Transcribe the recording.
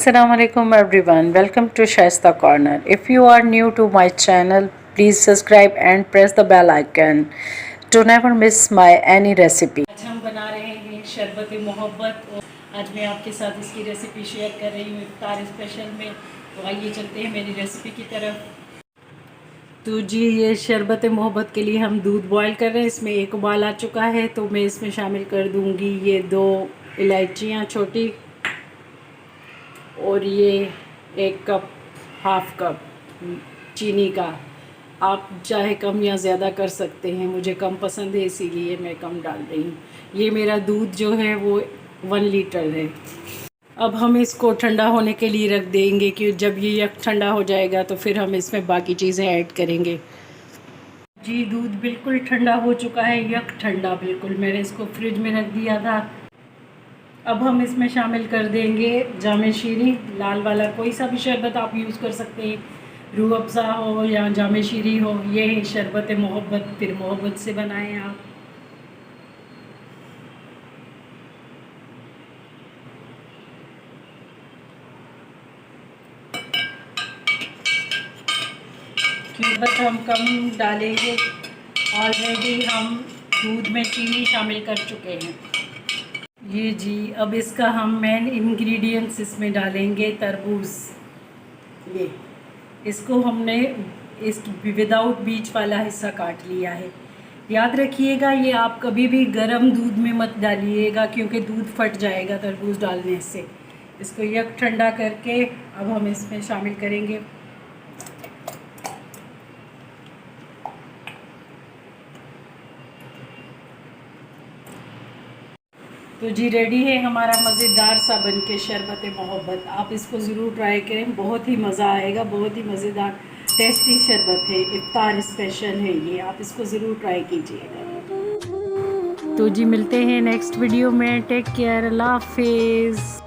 Assalamualaikum everyone, welcome to Shaista Corner. If you are new to my channel, please subscribe and press the bell icon to never miss my any recipe. आज हम बना रहे हैं शरबत मोहब्बत और आज मैं आपके साथ इसकी रेसिपी शेयर कर रही हूँ इफ्तार स्पेशल में। तो आइए चलते हैं मेरी रेसिपी की तरफ। तो जी ये शरबत मोहब्बत के लिए हम दूध बॉईल कर रहे हैं। इसमें एक उबाल आ चुका है तो मैं इसमें शामिल कर दूँगी ये 2 इलायचियाँ छोटी और ये 1 कप हाफ कप चीनी का। आप चाहे कम या ज़्यादा कर सकते हैं, मुझे कम पसंद है इसीलिए मैं कम डाल रही हूँ। ये मेरा दूध जो है वो 1 लीटर है। अब हम इसको ठंडा होने के लिए रख देंगे कि जब ये यक ठंडा हो जाएगा तो फिर हम इसमें बाकी चीज़ें ऐड करेंगे। जी दूध बिल्कुल ठंडा हो चुका है, यक ठंडा बिल्कुल। मैंने इसको फ्रिज में रख दिया था। अब हम इसमें शामिल कर देंगे जामे शीरी। लाल वाला कोई सा भी शरबत आप यूज़ कर सकते हैं, रूह अफ़ज़ा हो या जामे शीरी हो। ये है शरबत मोहब्बत, फिर मोहब्बत से बनाएं आप। शरबत हम कम डालेंगे, ऑलरेडी हम दूध में चीनी शामिल कर चुके हैं। ये जी अब इसका हम मेन इंग्रेडिएंट्स इसमें डालेंगे तरबूज। ये इसको हमने इस विदाउट बीज वाला हिस्सा काट लिया है। याद रखिएगा ये आप कभी भी गर्म दूध में मत डालिएगा क्योंकि दूध फट जाएगा तरबूज डालने से। इसको यक ठंडा करके अब हम इसमें शामिल करेंगे। तो जी रेडी है हमारा मज़ेदार सा बन के शरबत मोहब्बत। आप इसको ज़रूर ट्राई करें, बहुत ही मज़ा आएगा। बहुत ही मज़ेदार टेस्टी शरबत है, इफ्तार स्पेशल है ये। आप इसको ज़रूर ट्राई कीजिएगा। तो जी मिलते हैं नेक्स्ट वीडियो में। टेक केयर, अल्लाह हाफिज़।